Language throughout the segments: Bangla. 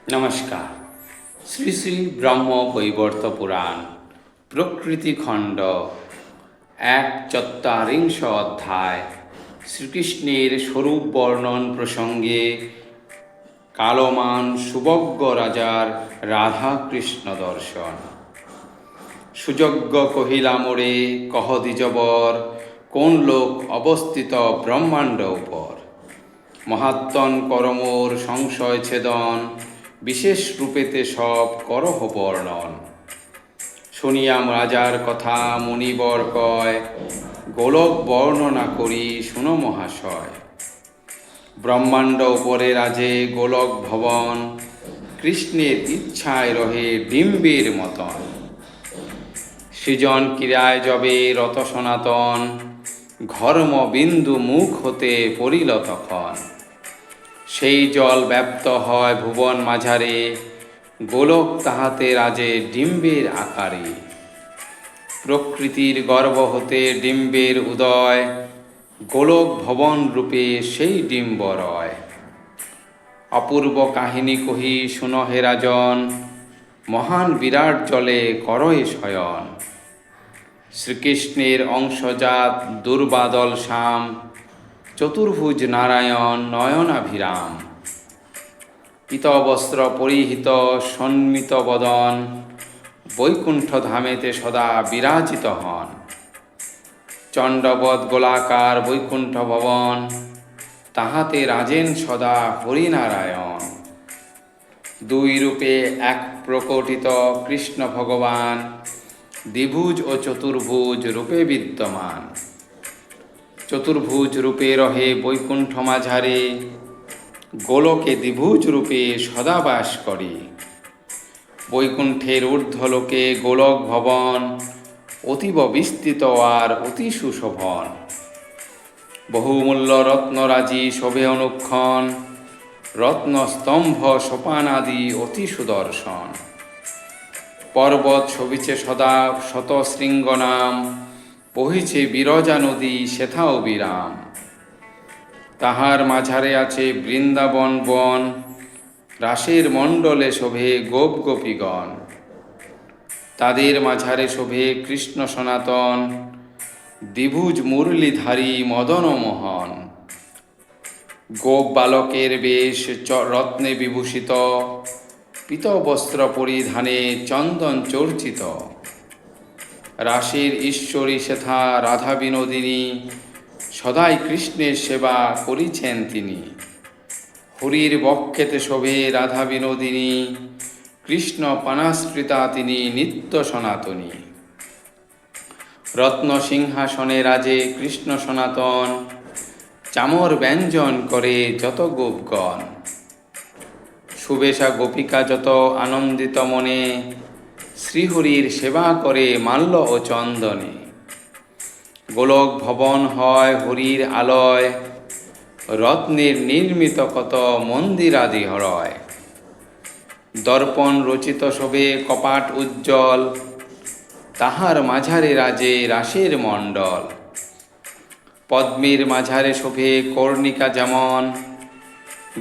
নমস্কার। শ্রী শ্রী ব্রহ্ম বৈবর্ত পুরাণ প্রকৃতিখণ্ড ১৪ অধ্যায় শ্রীকৃষ্ণের স্বরূপ বর্ণন প্রসঙ্গে কালমান সুবজ্ঞ রাজার রাধাকৃষ্ণ দর্শন। সুযজ্ঞ কহিলা মোরে কহ দ্বিজবর, কোন লোক অবস্থিত ব্রহ্মাণ্ড উপর। মহাত্মন করমোর সংশয় ছেদন, বিশেষ রূপেতে সব করহ বর্ণন। শুনিয়াম রাজার কথা মুনিবর কয়, গোলক বর্ণনা করি শুনো মহাশয়। ব্রহ্মাণ্ড উপরে রাজে গোলক ভবন, কৃষ্ণের ইচ্ছায় রহে ডিম্বের মতন। সৃজন ক্রিয়ায় যবে রত সনাতন, ঘর্ম বিন্দু মুখ হতে পড়িল তখন। সেই জল ব্যাপ্ত হয় ভুবন মাঝারে, গোলক তাহাতে রাজে ডিম্বের আকারে। প্রকৃতির গর্ভ হতে ডিম্বের উদয়, গোলক ভবন রূপে সেই ডিম্ব রয়। অপূর্ব কাহিনী কহি শুনো হে রাজন, মহান বিরাট জলে করয়ে শয়ন। শ্রীকৃষ্ণের অংশজাত দুর্বাদল শ্যাম, চতুর্ভুজ নারায়ণ নয়নাভিরাম। পীতবস্ত্র পরিহিত সন্মিত বদন, বৈকুণ্ঠ ধামেতে সদা বিরাজিত হন। চণ্ডবৎ গোলাকার বৈকুণ্ঠ ভবন, তাহাতে রাজেন সদা হরিনারায়ণ। দুই রূপে এক প্রকটিত কৃষ্ণ ভগবান, দ্বিভুজ ও চতুর্ভুজ রূপে বিদ্যমান। চতুর্ভুজ রূপে রহে বৈকুণ্ঠ মাঝারে, গোলকে দ্বিভুজ রূপে সদা বাস করে। বৈকুণ্ঠের ঊর্ধ্বলোকে গোলক ভবন, অতীব বিস্তৃত আর অতি সুশোভন। বহুমূল্য রত্নরাজি শোভে অনুক্ষণ, রত্নস্তম্ভ সোপানাদি অতি সুদর্শন। পর্বত শোভিছে সদা শত শৃঙ্গ নাম, বহিছে বিরজা নদী সেথাও বিরাম। তাহার মাঝারে আছে বৃন্দাবন বন, রাসের মণ্ডলে শোভে গোপ গোপীগণ। তাদের মাঝারে শোভে কৃষ্ণ সনাতন, দ্বিভুজ মুরলীধারী মদন মোহন। গোপ বালকের বেশ রত্নে বিভূষিত, পীতবস্ত্র পরিধানে চন্দন চর্চিত। রাসের ঈশ্বরী সেথা রাধা বিনোদিনী, সদাই কৃষ্ণের সেবা করিছেন তিনি। হরির বক্ষেতে শোভে রাধা বিনোদিনী, কৃষ্ণ পানাস্কৃতা তিনি নিত্য সনাতনী। রত্ন সিংহাসনে রাজে কৃষ্ণ সনাতন, চামর ব্যঞ্জন করে যত গোপগণ। সুবেশা গোপিকা যত আনন্দিত মনে, শ্রীহরির সেবা করে মাল্য ও চন্দনে। গোলক ভবন হয় হরির আলয়, রত্নের নির্মিত কত মন্দিরাদি হরয়। দর্পণ রচিত শোভে কপাট উজ্জ্বল, তাহার মাঝারে রাজে রাসের মণ্ডল। পদ্মের মাঝারে শোভে কর্ণিকা যেমন,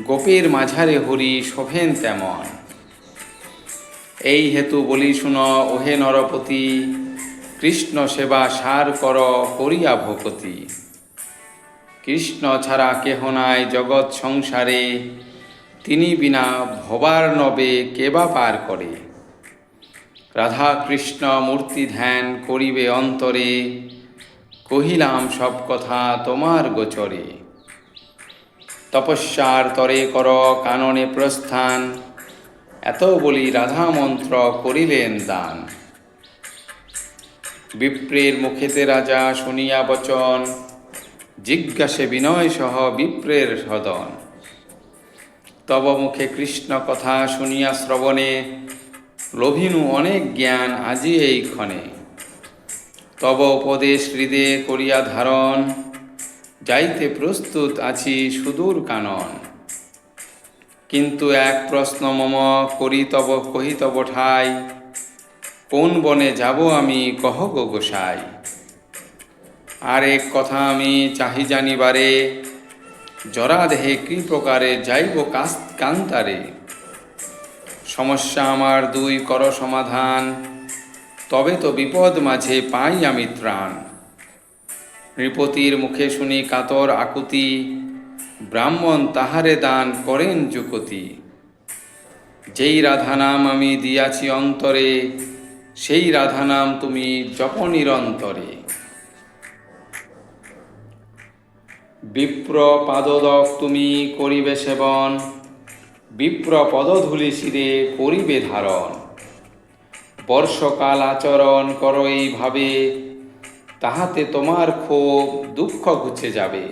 গোপের মাঝারে হরি শোভেন তেমন। এই হেতু বলি শুন ওহে নরপতি, কৃষ্ণ সেবা সার কর করিয়া ভকতি। কৃষ্ণ ছাড়া কেহ নাই জগৎ সংসারে, তিনি বিনা ভবার্ণবে কেবা পার করে। রাধা কৃষ্ণ মূর্তি ধ্যান করিবে অন্তরে, কহিলাম সব কথা তোমার গোচরে। তপস্যার তরে কর কাননে প্রস্থান, এত বলি রাধা মন্ত্র করিলেন দান। বিপ্রের মুখেতে রাজা শুনিয়া বচন, জিজ্ঞাসে বিনয় সহ বিপ্রের সদন। তব মুখে কৃষ্ণ কথা শুনিয়া শ্রবণে, লভিনু অনেক জ্ঞান আজি এই ক্ষণে। তব উপদেশ হৃদে করিয়া ধারণ, যাইতে প্রস্তুত আছি সুদূর কানন। কিন্তু এক প্রশ্ন মম কহি তব ঠাই, কোন বনে যাব আমি কহ গো গোসাই। আর এক কথা আমি চাহি জানিবারে, জরা দেহে কি প্রকারে যাইব কান্তারে। সমস্যা আমার দুই কর সমাধান, তবে তো বিপদ মাঝে পাই আমি ত্রাণ। নৃপতির মুখে শুনি কাতর আকুতি, ব্রাহ্মণ তাহারে দান করেন যুকতি। যেই রাধা নাম আমি দিয়াছি অন্তরে, সেই রাধা নাম তুমি জপ নিরন্তরে। বিপ্র পাদদক তুমি করিবে সেবন, বিপ্র পদধূলি শিরে করিবে ধারণ। বর্ষকাল আচরণ করো এইভাবে, তাহাতে তোমার ক্ষোভ দুঃখ ঘুচে যাবে।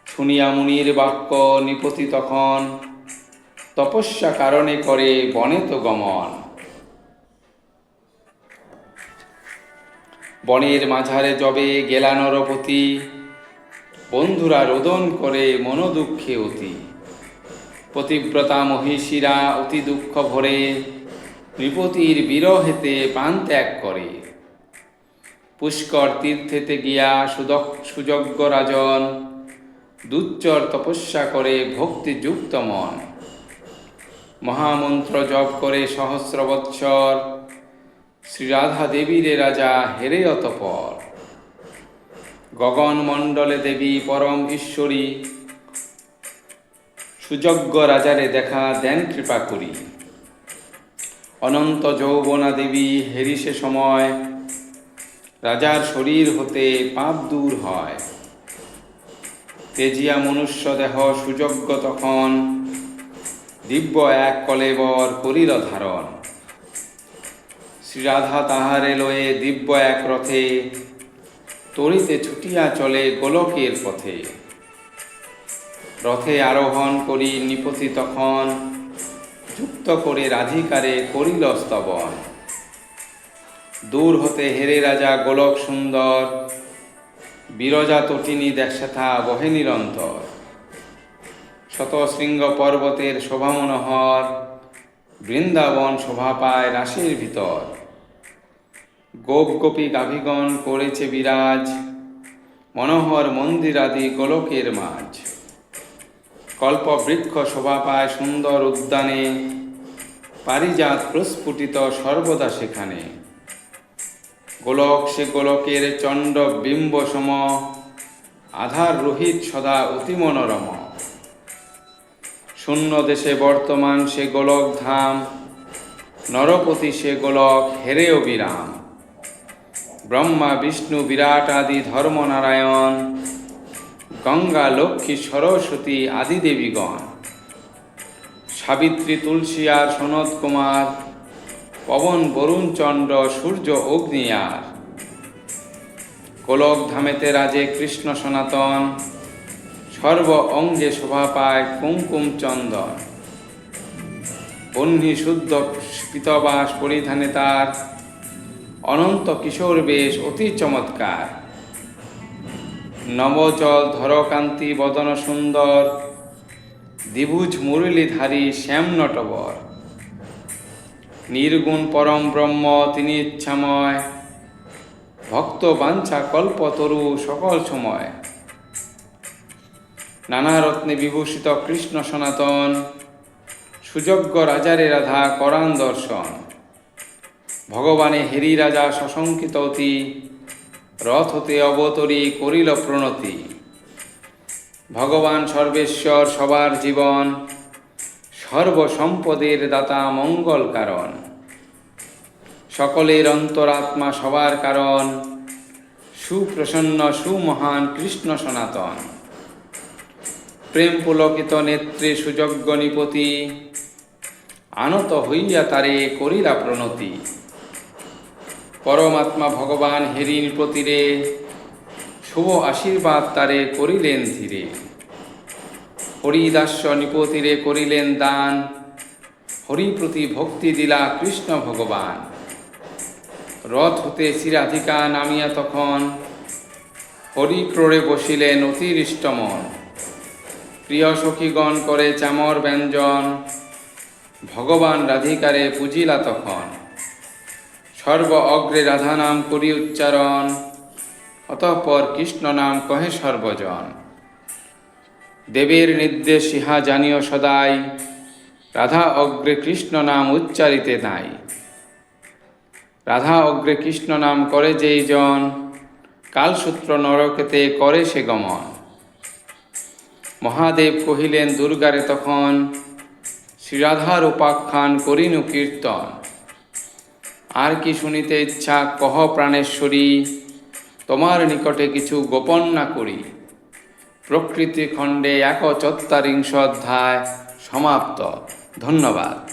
শুনিয়া মুনির বাক্য নৃপতি তখন, তপস্যা কারণে করে বনে তো গমন। বনের মাঝারে যবে গেলা নরপতি, বন্ধুরা রোদন করে মনোদুঃখে অতি। পতিব্রতা মহিষীরা অতি দুঃখ ভরে, নৃপতির বিরহেতে প্রাণ ত্যাগ করে। পুষ্কর তীর্থেতে গিয়া সুযজ্ঞ রাজন, দুচ্চর তপস্যা করে ভক্তিযুক্ত মন। মহামন্ত্র জপ করে সহস্র বৎসর, শ্রীরাধা দেবীরে রাজা হেরে অতপর। গগন মণ্ডলে দেবী পরম ঈশ্বরী, সুযজ্ঞ রাজারে দেখা দেন কৃপা করি। অনন্ত যৌবনা দেবী হেরি সে সময়, রাজার শরীর হতে পাপ দূর হয়। তেজিয়া মনুষ্য দেহ সুযজ্ঞ তখন, দিব্য এক কলেবর করিল ধারণ। শ্রীরাধা তাহারে লয়ে দিব্য এক রথে, তড়িতে ছুটিয়া চলে গোলকের পথে। রথে আরোহণ করি নৃপতি তখন, যুক্ত করে রাধিকারে করিল স্তবন। দূর হতে হেরে রাজা গোলক সুন্দর, বিরজা তটিনী দেশাথা বহে নিরন্তর। শতশৃঙ্গ পর্বতের শোভা মনোহর, বৃন্দাবন শোভা পায় রাশের ভিতর। গোপ গোপী গাভীগণ করেছে বিরাজ, মনোহর মন্দিরাদি গোলকের মাঝ। কল্প বৃক্ষ শোভা পায় সুন্দর উদ্যানে, পারিজাত প্রস্ফুটিত সর্বদা সেখানে। গোলক সে গোলকের চণ্ড বিম্ব সম, আধার রোহিত সদা অতি মনোরম। শূন্য দেশে বর্তমান সে গোলক ধাম, নরপতি সে গোলক হেরে অবিরাম। ব্রহ্মা বিষ্ণু বিরাট আদি ধর্মনারায়ণ, গঙ্গা লক্ষ্মী সরস্বতী আদি দেবীগণ। সাবিত্রী তুলসী আর সনৎ কুমার, পবন বরুণ চন্দ্র সূর্য অগ্নি আর। গোলক ধামেতে রাজে কৃষ্ণ সনাতন, সর্ব অঙ্গে শোভা পায় কুমকুম চন্দন। বহ্নি শুদ্ধ পীতবাস পরিধানে তার, অনন্ত কিশোর বেশ অতি চমৎকার। নবচল ধরকান্তি বদন সুন্দর, দ্বিভুজ মুরলীধারী শ্যাম নটবর। নির্গুণ পরম ব্রহ্ম তিনি ইচ্ছাময়, ভক্ত বাঞ্ছা কল্পতরু সকল সময়। নানা রত্নে বিভূষিত কৃষ্ণ সনাতন, সুযজ্ঞ রাজারে রাধা করান দর্শন। ভগবানে হেরি রাজা শশঙ্কিত অতি, রথ হতে অবতরী করিল প্রণতি। ভগবান সর্বেশ্বর সবার জীবন, সর্বসম্পদের দাতা মঙ্গল কারণ। সকলের অন্তরাত্মা সবার কারণ, সুপ্রসন্ন সুমহান কৃষ্ণ সনাতন। প্রেম পুলকিত নেত্রে সুযজ্ঞ নৃপতি, আনত হইয়া তারে করিলা প্রণতি। পরমাত্মা ভগবান হেরি নৃপতিরে, শুভ আশীর্বাদ তারে করিলেন ধীরে। হরিদাস্য নৃপতিরে করিলেন দান, হরি প্রতি ভক্তি দিলা কৃষ্ণ ভগবান। রথ হতে শ্রীরাধিকা নামিয়া তখন, হরি ক্রোড়ে বসিলেন অতিরিষ্ট মন। প্রিয় সখীগণ করে চামর ব্যঞ্জন, ভগবান রাধিকারে পূজিলা তখন। সর্ব অগ্রে রাধা নাম করি উচ্চারণ, অতঃপর কৃষ্ণ নাম কহে সর্বজন। দেবের নির্দেশ ইহা জানিও সদাই, রাধা অগ্রে কৃষ্ণ নাম উচ্চারিতে নাই। রাধা অগ্রে কৃষ্ণ নাম করে যেই জন, কালসূত্র নরকেতে করে সে গমন। মহাদেব কহিলেন দুর্গারে তখন, শ্রীরাধার উপাখ্যান করিনু কীর্তন। আর কি শুনিতে ইচ্ছা কহ প্রাণেশ্বরী, তোমার নিকটে কিছু গোপন না করি। প্রকৃতি খণ্ডে ১৪ অধ্যায় সমাপ্ত। ধন্যবাদ।